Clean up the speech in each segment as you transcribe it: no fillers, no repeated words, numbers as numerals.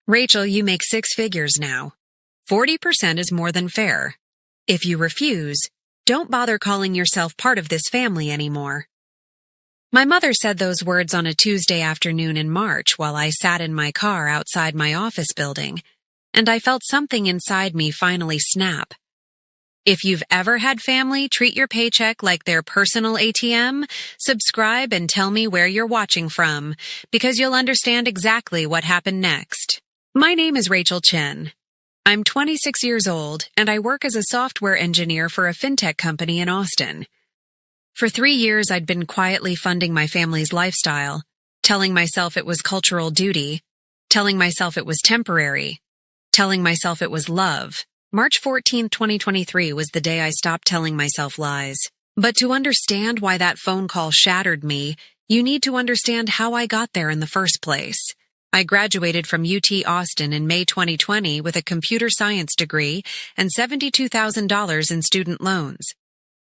Rachel, you make six figures now. 40% is more than fair. If you refuse, don't bother calling yourself part of this family anymore. My mother said those words on a Tuesday afternoon in March while I sat in my car outside my office building, and I felt something inside me finally snap. If you've ever had family treat your paycheck like their personal ATM, subscribe and tell me where you're watching from, because you'll understand exactly what happened next. My name is Rachel Chen. I'm 26 years old, and I work as a software engineer for a fintech company in Austin. For 3 years, I'd been quietly funding my family's lifestyle, telling myself it was cultural duty, telling myself it was temporary, telling myself it was love. March 14, 2023 was the day I stopped telling myself lies. But to understand why that phone call shattered me, you need to understand how I got there in the first place. I graduated from UT Austin in May 2020 with a computer science degree and $72,000 in student loans.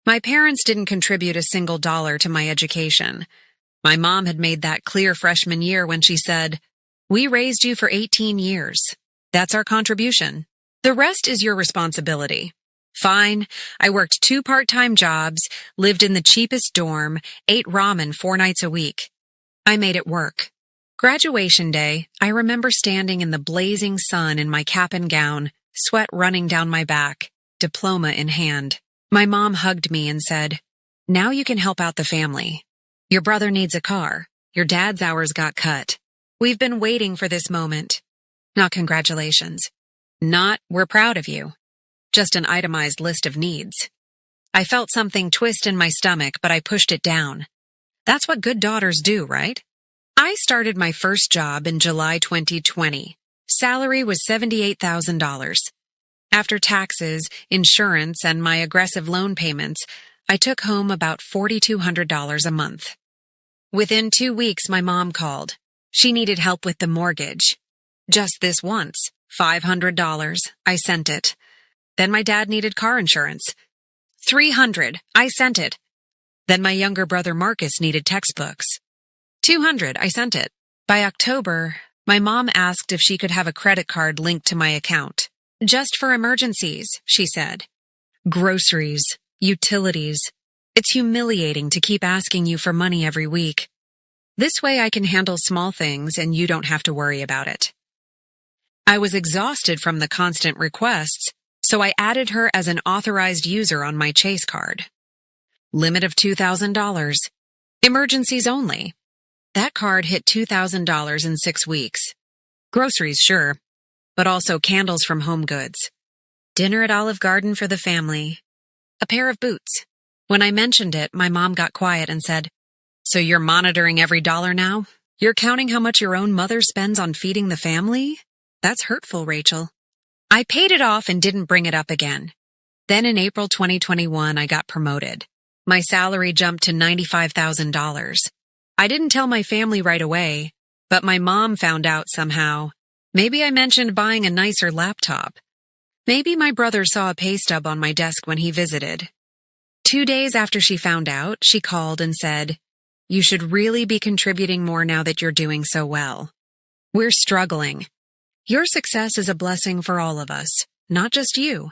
My parents didn't contribute a single dollar to my education. My mom had made that clear freshman year when she said, "We raised you for 18 years. That's our contribution. The rest is your responsibility." Fine, I worked 2 part-time jobs, lived in the cheapest dorm, ate ramen 4 nights a week. I made it work. Graduation day, I remember standing in the blazing sun in my cap and gown, sweat running down my back, diploma in hand. My mom hugged me and said, "Now you can help out the family. Your brother needs a car. Your dad's hours got cut. We've been waiting for this moment." Not congratulations. Not, "We're proud of you." Just an itemized list of needs. I felt something twist in my stomach, but I pushed it down. That's what good daughters do, right? I started my first job in July 2020. Salary was $78,000. After taxes, insurance, and my aggressive loan payments, I took home about $4,200 a month. Within 2 weeks, my mom called. She needed help with the mortgage. Just this once, $500. I sent it. Then my dad needed car insurance. $300. I sent it. Then my younger brother Marcus needed textbooks. $200. I sent it. By October, my mom asked if she could have a credit card linked to my account. "Just for emergencies," she said. Groceries, utilities. It's humiliating to keep asking you for money every week. This way I can handle small things and you don't have to worry about it. I was exhausted from the constant requests, so I added her as an authorized user on my Chase card. Limit of $2,000. Emergencies only. That card hit $2,000 in 6 weeks. Groceries, sure, but also candles from Home Goods. Dinner at Olive Garden for the family. A pair of boots. When I mentioned it, my mom got quiet and said, "So you're monitoring every dollar now? You're counting how much your own mother spends on feeding the family? That's hurtful, Rachel." I paid it off and didn't bring it up again. Then in April 2021, I got promoted. My salary jumped to $95,000. I didn't tell my family right away, but my mom found out somehow. Maybe I mentioned buying a nicer laptop. Maybe my brother saw a pay stub on my desk when he visited. 2 days after she found out, she called and said, "You should really be contributing more now that you're doing so well. We're struggling. Your success is a blessing for all of us, not just you."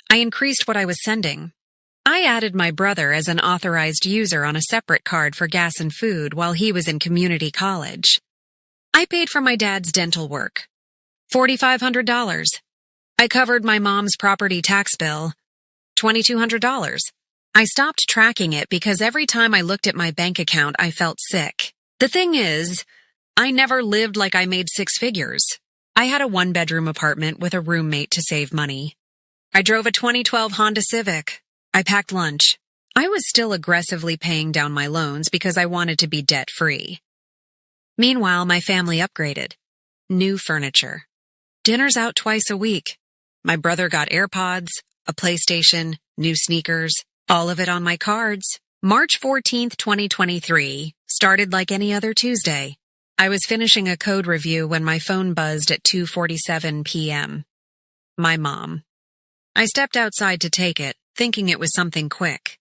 I increased what I was sending. I added my brother as an authorized user on a separate card for gas and food while he was in community college. I paid for my dad's dental work. $4,500. I covered my mom's property tax bill. $2,200. I stopped tracking it because every time I looked at my bank account, I felt sick. The thing is, I never lived like I made 6 figures. I had a 1-bedroom apartment with a roommate to save money. I drove a 2012 Honda Civic. I packed lunch. I was still aggressively paying down my loans because I wanted to be debt-free. Meanwhile, my family upgraded. New furniture. Dinners out twice a week. My brother got AirPods, a PlayStation, new sneakers, all of it on my cards. March 14th, 2023, started like any other Tuesday. I was finishing a code review when my phone buzzed at 2:47 p.m. My mom. I stepped outside to take it, thinking it was something quick.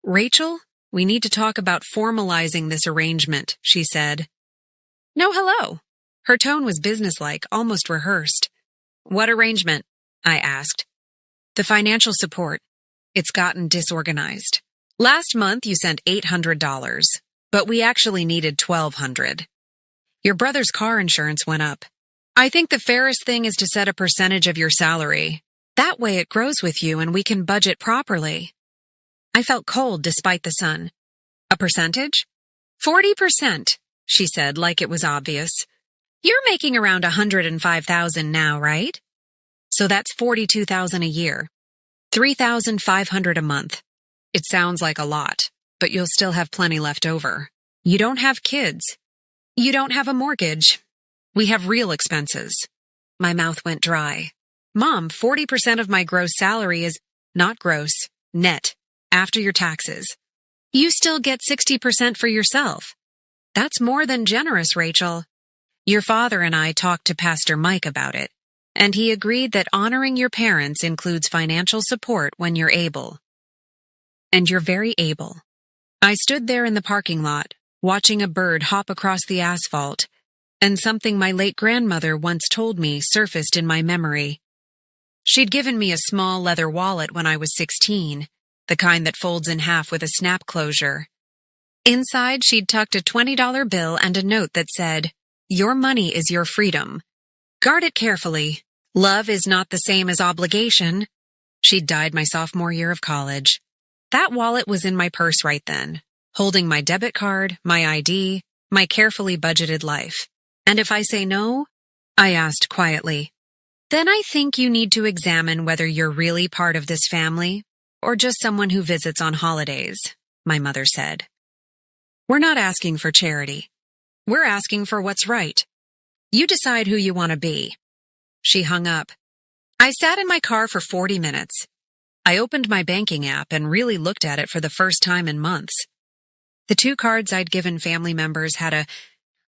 "Rachel, we need to talk about formalizing this arrangement," she said. "No, hello." Her tone was businesslike, almost rehearsed. "What arrangement?" I asked. "The financial support. It's gotten disorganized. Last month you sent $800, but we actually needed $1,200. Your brother's car insurance went up. I think the fairest thing is to set a percentage of your salary. That way it grows with you and we can budget properly." I felt cold despite the sun. "A percentage?" 40%, she said like it was obvious. "You're making around $105,000 now, right? So that's $42,000 a year. $3,500 a month. It sounds like a lot, but you'll still have plenty left over. You don't have kids. You don't have a mortgage. We have real expenses." My mouth went dry. "Mom, 40% of my gross salary is not gross, net, after your taxes. You still get 60% for yourself. That's more than generous, Rachel. Your father and I talked to Pastor Mike about it, and he agreed that honoring your parents includes financial support when you're able. And you're very able." I stood there in the parking lot, watching a bird hop across the asphalt, and something my late grandmother once told me surfaced in my memory. She'd given me a small leather wallet when I was 16, the kind that folds in half with a snap closure. Inside, she'd tucked a $20 bill and a note that said, "Your money is your freedom. Guard it carefully. Love is not the same as obligation." She'd died my sophomore year of college. That wallet was in my purse right then, holding my debit card, my ID, my carefully budgeted life. "And if I say no?" I asked quietly. "Then I think you need to examine whether you're really part of this family or just someone who visits on holidays," my mother said. "We're not asking for charity. We're asking for what's right. You decide who you want to be." She hung up. I sat in my car for 40 minutes. I opened my banking app and really looked at it for the first time in months. The 2 cards I'd given family members had a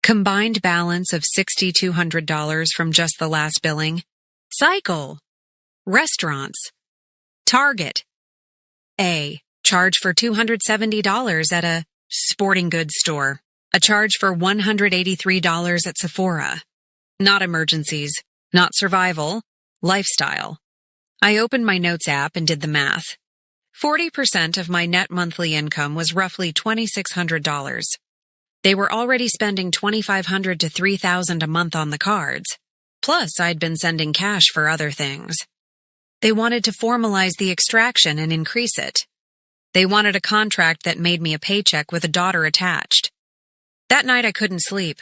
combined balance of $6,200 from just the last billing. Cycle. Restaurants. Target. A charge for $270 at a sporting goods store. A charge for $183 at Sephora. Not emergencies. Not survival. Lifestyle. I opened my notes app and did the math. 40% of my net monthly income was roughly $2,600. They were already spending $2,500 to $3,000 a month on the cards. Plus, I'd been sending cash for other things. They wanted to formalize the extraction and increase it. They wanted a contract that made me a paycheck with a daughter attached. That night I couldn't sleep.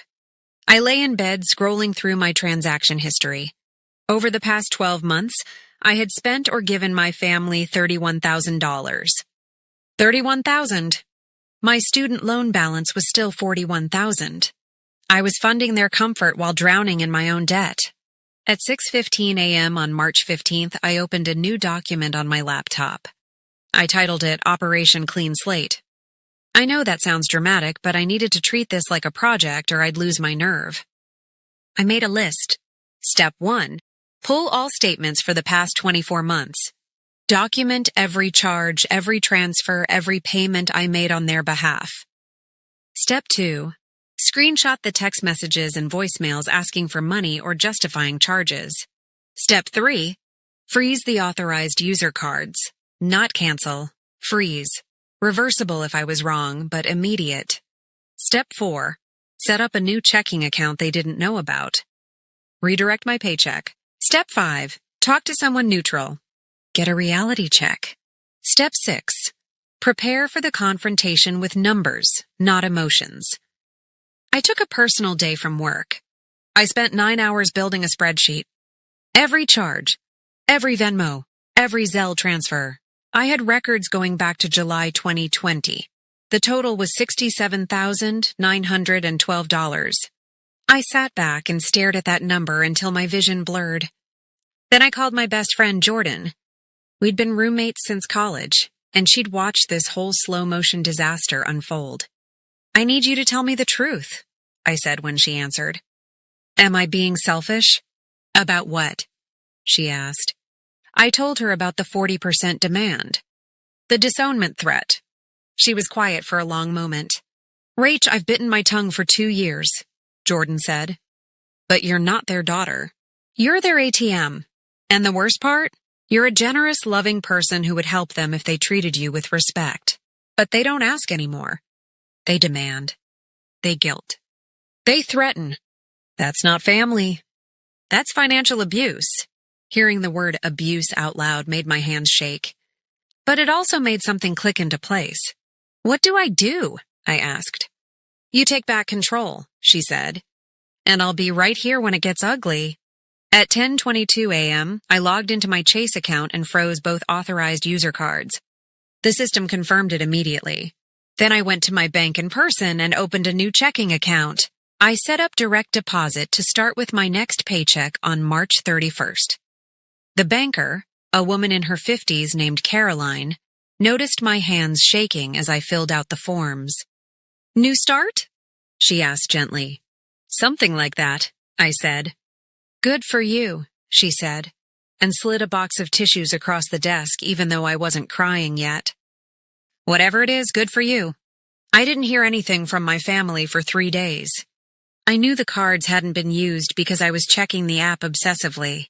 I lay in bed scrolling through my transaction history. Over the past 12 months, I had spent or given my family $31,000. $31,000. My student loan balance was still $41,000. I was funding their comfort while drowning in my own debt. At 6:15 a.m. on March 15th, I opened a new document on my laptop. I titled it Operation Clean Slate. I know that sounds dramatic, but I needed to treat this like a project or I'd lose my nerve. I made a list. Step 1. Pull all statements for the past 24 months. Document every charge, every transfer, every payment I made on their behalf. Step 2. Screenshot the text messages and voicemails asking for money or justifying charges. Step 3. Freeze the authorized user cards. Not cancel. Freeze. Reversible if I was wrong, but immediate. Step 4. Set up a new checking account they didn't know about. Redirect my paycheck. Step 5. Talk to someone neutral. Get a reality check. Step 6. Prepare for the confrontation with numbers, not emotions. I took a personal day from work. I spent 9 hours building a spreadsheet. Every charge, every Venmo, every Zelle transfer. I had records going back to July 2020. The total was $67,912. I sat back and stared at that number until my vision blurred. Then I called my best friend, Jordan. We'd been roommates since college, and she'd watched this whole slow-motion disaster unfold. "I need you to tell me the truth," I said when she answered. "Am I being selfish?" "About what?" she asked. I told her about the 40% demand. The disownment threat. She was quiet for a long moment. "Rach, I've bitten my tongue for 2 years," Jordan said. But you're not their daughter. You're their ATM. And the worst part? You're a generous, loving person who would help them if they treated you with respect. But they don't ask anymore. They demand. They guilt. They threaten. That's not family. That's financial abuse. Hearing the word abuse out loud made my hands shake. But it also made something click into place. What do? I asked. You take back control, she said. And I'll be right here when it gets ugly. At 10:22 a.m., I logged into my Chase account and froze both authorized user cards. The system confirmed it immediately. Then I went to my bank in person and opened a new checking account. I set up direct deposit to start with my next paycheck on March 31st. The banker, a woman in her 50s named Caroline, noticed my hands shaking as I filled out the forms. New start? She asked gently. Something like that, I said. Good for you, she said, and slid a box of tissues across the desk even though I wasn't crying yet. Whatever it is, good for you. I didn't hear anything from my family for 3 days. I knew the cards hadn't been used because I was checking the app obsessively.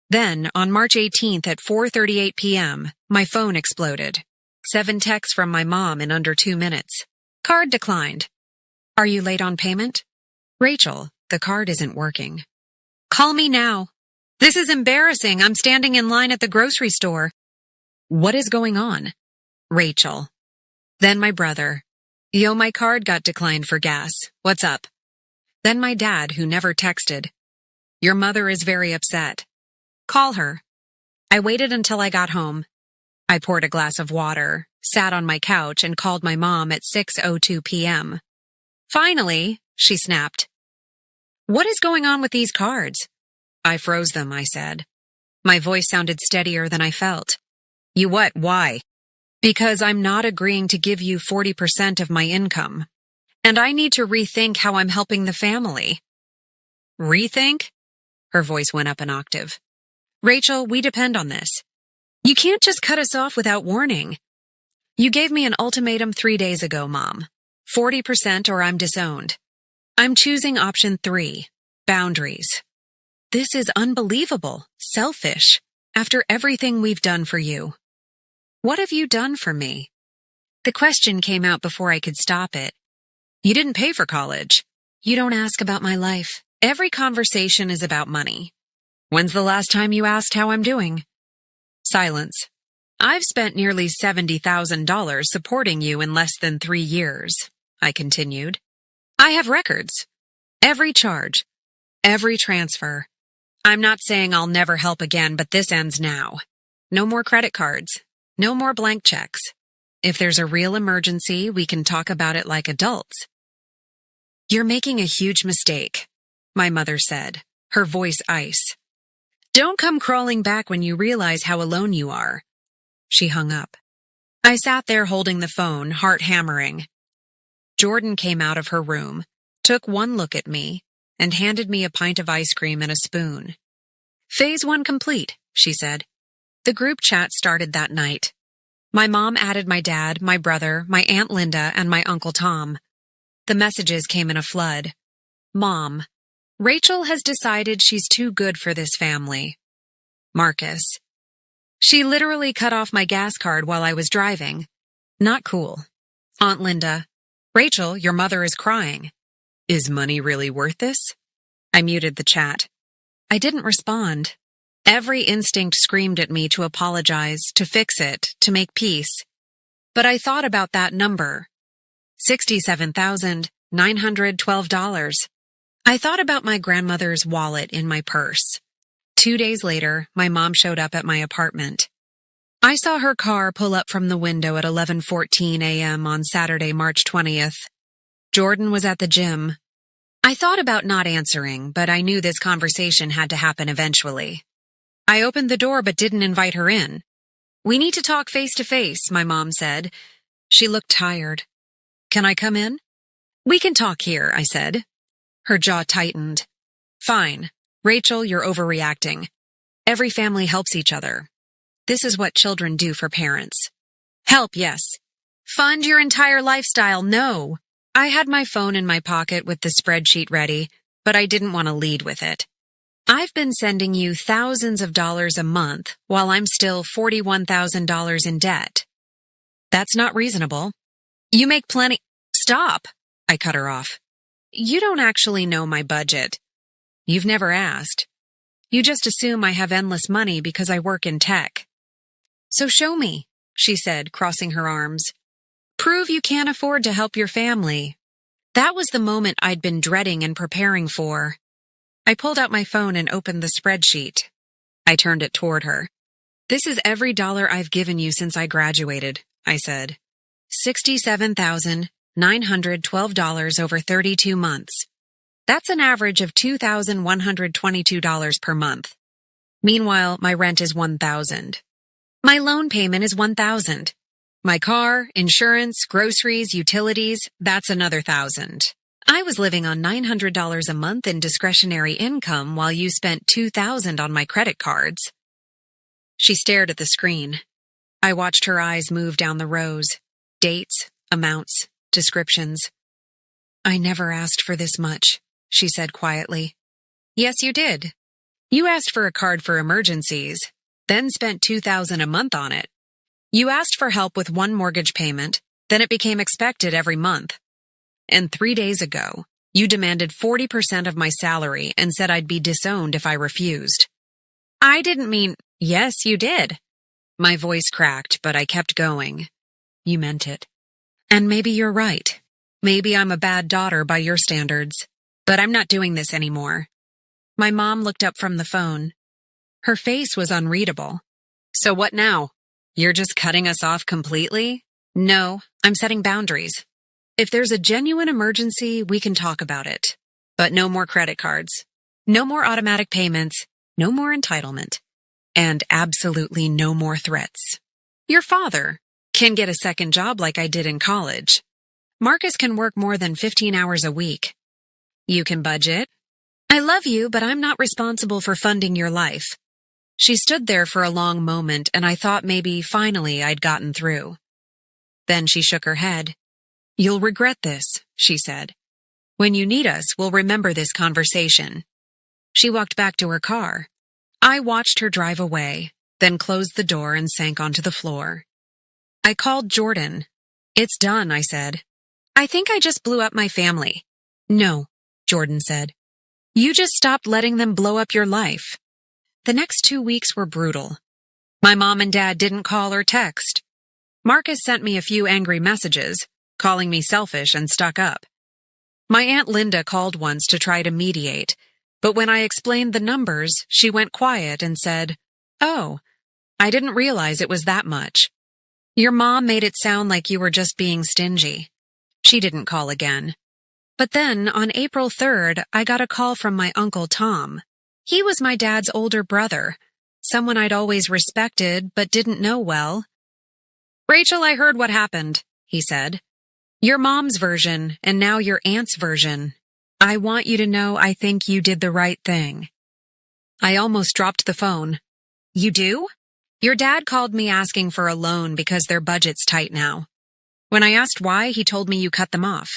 Then, on March 18th at 4:38 p.m., my phone exploded. 7 texts from my mom in under 2 minutes. Card declined. Are you late on payment? Rachel, the card isn't working. Call me now. This is embarrassing. I'm standing in line at the grocery store. What is going on? Rachel. Then my brother. Yo, my card got declined for gas. What's up? Then my dad, who never texted. Your mother is very upset. Call her. I waited until I got home. I poured a glass of water, sat on my couch, and called my mom at 6:02 p.m. Finally, she snapped. What is going on with these cards? I froze them, I said. My voice sounded steadier than I felt. You what? Why? Because I'm not agreeing to give you 40% of my income. And I need to rethink how I'm helping the family. Rethink? Her voice went up an octave. Rachel, we depend on this. You can't just cut us off without warning. You gave me an ultimatum 3 days ago, Mom. 40% or I'm disowned. I'm choosing option 3, boundaries. This is unbelievable, selfish, after everything we've done for you. What have you done for me? The question came out before I could stop it. You didn't pay for college. You don't ask about my life. Every conversation is about money. When's the last time you asked how I'm doing? Silence. I've spent nearly $70,000 supporting you in less than 3 years, I continued. I have records. Every charge. Every transfer. I'm not saying I'll never help again, but this ends now. No more credit cards. No more blank checks. If there's a real emergency, we can talk about it like adults. You're making a huge mistake, my mother said, her voice ice. Don't come crawling back when you realize how alone you are. She hung up. I sat there holding the phone, heart hammering. Jordan came out of her room, took one look at me, and handed me a pint of ice cream and a spoon. Phase 1 complete, she said. The group chat started that night. My mom added my dad, my brother, my Aunt Linda, and my Uncle Tom. The messages came in a flood. Mom, Rachel has decided she's too good for this family. Marcus. She literally cut off my gas card while I was driving. Not cool. Aunt Linda. Rachel, your mother is crying. Is money really worth this? I muted the chat. I didn't respond. Every instinct screamed at me to apologize, to fix it, to make peace. But I thought about that number. $67,912. I thought about my grandmother's wallet in my purse. 2 days later, my mom showed up at my apartment. I saw her car pull up from the window at 11:14 a.m. on Saturday, March 20th. Jordan was at the gym. I thought about not answering, but I knew this conversation had to happen eventually. I opened the door but didn't invite her in. We need to talk face to face, my mom said. She looked tired. Can I come in? We can talk here, I said. Her jaw tightened. Fine. Rachel, you're overreacting. Every family helps each other. This is what children do for parents. Help, yes. Fund your entire lifestyle, no. I had my phone in my pocket with the spreadsheet ready. but I didn't want to lead with it. I've been sending you thousands of dollars a month while I'm still $41,000 in debt. That's not reasonable. You make plenty— Stop! I cut her off. You don't actually know my budget. You've never asked. You just assume I have endless money because I work in tech. So show me, she said, crossing her arms. Prove you can't afford to help your family. That was the moment I'd been dreading and preparing for. I pulled out my phone and opened the spreadsheet. I turned it toward her. This is every dollar I've given you since I graduated, I said. $67,912 over 32 months. That's an average of $2,122 per month. Meanwhile, my rent is $1,000. My loan payment is $1,000. My car, insurance, groceries, utilities, that's another $1,000. I was living on $900 a month in discretionary income while you spent $2,000 on my credit cards. She stared at the screen. I watched her eyes move down the rows. Dates, amounts, descriptions. I never asked for this much, she said quietly. Yes, you did. You asked for a card for emergencies, then spent $2,000 a month on it. You asked for help with one mortgage payment, then it became expected every month. And 3 days ago, you demanded 40% of my salary and said I'd be disowned if I refused. I didn't mean— Yes, you did. My voice cracked, but I kept going. You meant it. And maybe you're right. Maybe I'm a bad daughter by your standards. But I'm not doing this anymore. My mom looked up from the phone. Her face was unreadable. So what now? You're just cutting us off completely? No, I'm setting boundaries. If there's a genuine emergency, we can talk about it. But no more credit cards. No more automatic payments. No more entitlement. And absolutely no more threats. Your father can get a second job like I did in college. Marcus can work more than 15 hours a week. You can budget. I love you, but I'm not responsible for funding your life. She stood there for a long moment, and I thought maybe finally I'd gotten through. Then she shook her head. You'll regret this, she said. When you need us, we'll remember this conversation. She walked back to her car. I watched her drive away, then closed the door and sank onto the floor. I called Jordan. It's done, I said. I think I just blew up my family. No, Jordan said. You just stopped letting them blow up your life. The next 2 weeks were brutal. My mom and dad didn't call or text. Marcus sent me a few angry messages, calling me selfish and stuck up. My Aunt Linda called once to try to mediate, but when I explained the numbers, she went quiet and said, Oh, I didn't realize it was that much. Your mom made it sound like you were just being stingy. She didn't call again. But then, on April 3rd, I got a call from my Uncle Tom. He was my dad's older brother, someone I'd always respected but didn't know well. Rachel, I heard what happened, he said. Your mom's version, and now your aunt's version. I want you to know I think you did the right thing. I almost dropped the phone. You do? Your dad called me asking for a loan because their budget's tight now. When I asked why, he told me you cut them off.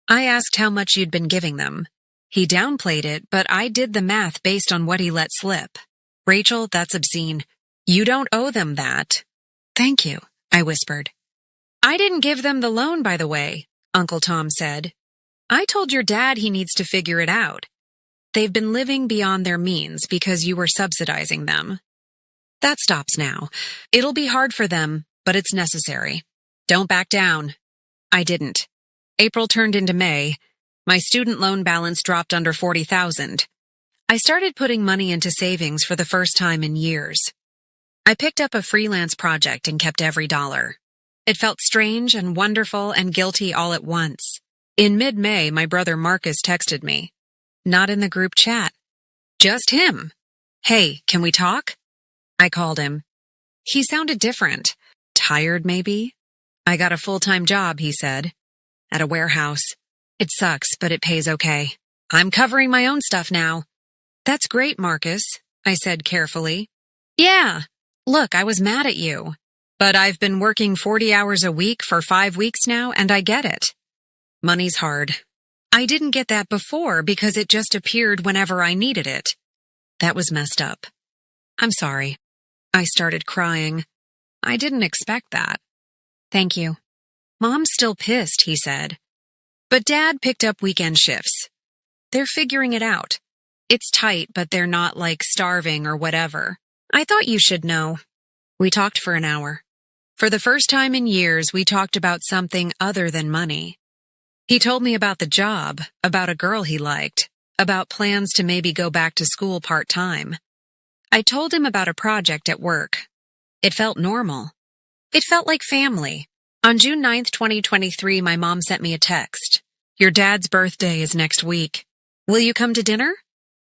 I asked how much you'd been giving them. He downplayed it, but I did the math based on what he let slip. Rachel, that's obscene. You don't owe them that. Thank you, I whispered. I didn't give them the loan, by the way, Uncle Tom said. I told your dad he needs to figure it out. They've been living beyond their means because you were subsidizing them. That stops now. It'll be hard for them, but it's necessary. Don't back down. I didn't. April turned into May. My student loan balance dropped under $40,000. I started putting money into savings for the first time in years. I picked up a freelance project and kept every dollar. It felt strange and wonderful and guilty all at once. In mid-May, my brother Marcus texted me. Not in the group chat. Just him. Hey, can we talk? I called him. He sounded different. Tired, maybe? I got a full-time job, he said. At a warehouse. It sucks, but it pays okay. I'm covering my own stuff now. That's great, Marcus, I said carefully. Yeah. Look, I was mad at you. But I've been working 40 hours a week for 5 weeks now, and I get it. Money's hard. I didn't get that before because it just appeared whenever I needed it. That was messed up. I'm sorry. I started crying. I didn't expect that. Thank you. Mom's still pissed, he said. But Dad picked up weekend shifts. They're figuring it out. It's tight, but they're not like starving or whatever. I thought you should know. We talked for an hour. For the first time in years, we talked about something other than money. He told me about the job, about a girl he liked, about plans to maybe go back to school part-time. I told him about a project at work. It felt normal. It felt like family. On June 9th, 2023, my mom sent me a text. Your dad's birthday is next week. Will you come to dinner?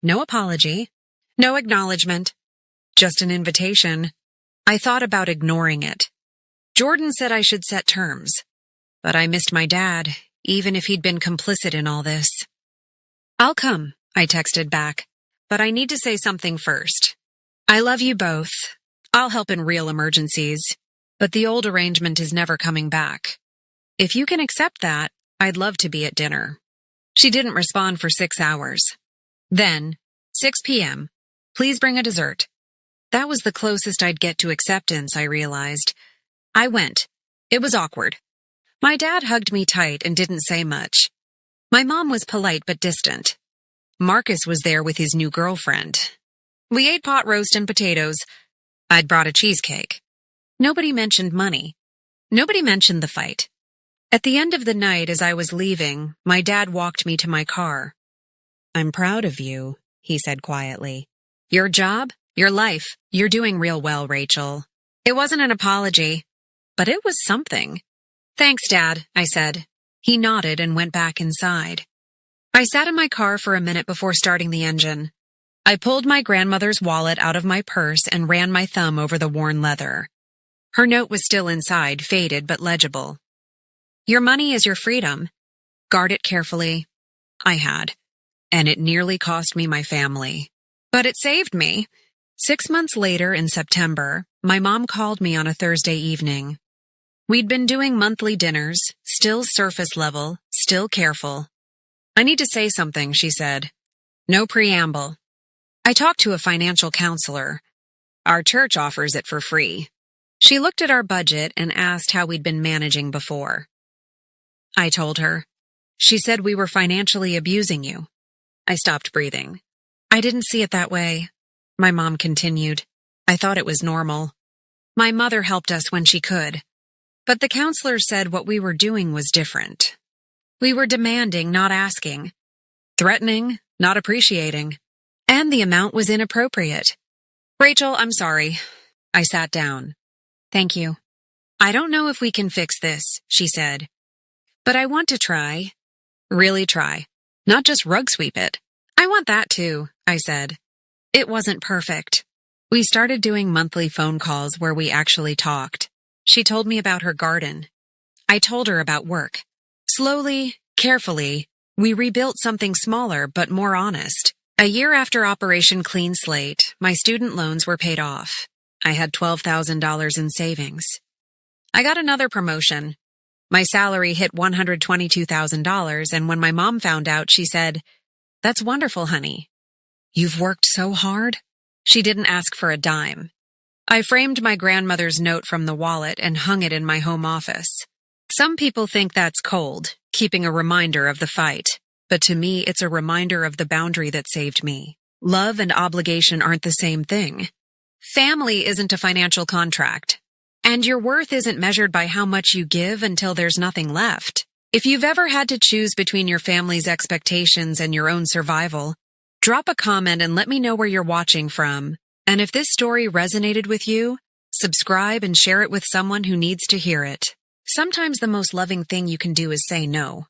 No apology. No acknowledgement. Just an invitation. I thought about ignoring it. Jordan said I should set terms. But I missed my dad, even if he'd been complicit in all this. I'll come, I texted back. But I need to say something first. I love you both. I'll help in real emergencies. But the old arrangement is never coming back. If you can accept that, I'd love to be at dinner. She didn't respond for 6 hours. Then, 6 p.m., please bring a dessert. That was the closest I'd get to acceptance, I realized. I went. It was awkward. My dad hugged me tight and didn't say much. My mom was polite but distant. Marcus was there with his new girlfriend. We ate pot roast and potatoes. I'd brought a cheesecake. Nobody mentioned money. Nobody mentioned the fight. At the end of the night, as I was leaving, my dad walked me to my car. I'm proud of you, he said quietly. Your job, your life, you're doing real well, Rachel. It wasn't an apology, but it was something. Thanks, Dad, I said. He nodded and went back inside. I sat in my car for a minute before starting the engine. I pulled my grandmother's wallet out of my purse and ran my thumb over the worn leather. Her note was still inside, faded but legible. Your money is your freedom. Guard it carefully. I had. And it nearly cost me my family. But it saved me. 6 months later, in September, my mom called me on a Thursday evening. We'd been doing monthly dinners, still surface level, still careful. I need to say something, she said. No preamble. I talked to a financial counselor. Our church offers it for free. She looked at our budget and asked how we'd been managing before. I told her. She said we were financially abusing you. I stopped breathing. I didn't see it that way. My mom continued. I thought it was normal. My mother helped us when she could. But the counselor said what we were doing was different. We were demanding, not asking. Threatening, not appreciating. And the amount was inappropriate. Rachel, I'm sorry. I sat down. Thank you. I don't know if we can fix this, she said. But I want to try. Really try. Not just rug sweep it. I want that too, I said. It wasn't perfect. We started doing monthly phone calls where we actually talked. She told me about her garden. I told her about work. Slowly, carefully, we rebuilt something smaller but more honest. A year after Operation Clean Slate, my student loans were paid off. I had $12,000 in savings. I got another promotion. My salary hit $122,000, and when my mom found out, she said, "That's wonderful, honey. You've worked so hard?" She didn't ask for a dime. I framed my grandmother's note from the wallet and hung it in my home office. Some people think that's cold, keeping a reminder of the fight. But to me, it's a reminder of the boundary that saved me. Love and obligation aren't the same thing. Family isn't a financial contract. And your worth isn't measured by how much you give until there's nothing left. If you've ever had to choose between your family's expectations and your own survival, drop a comment and let me know where you're watching from. And if this story resonated with you, subscribe and share it with someone who needs to hear it. Sometimes the most loving thing you can do is say no.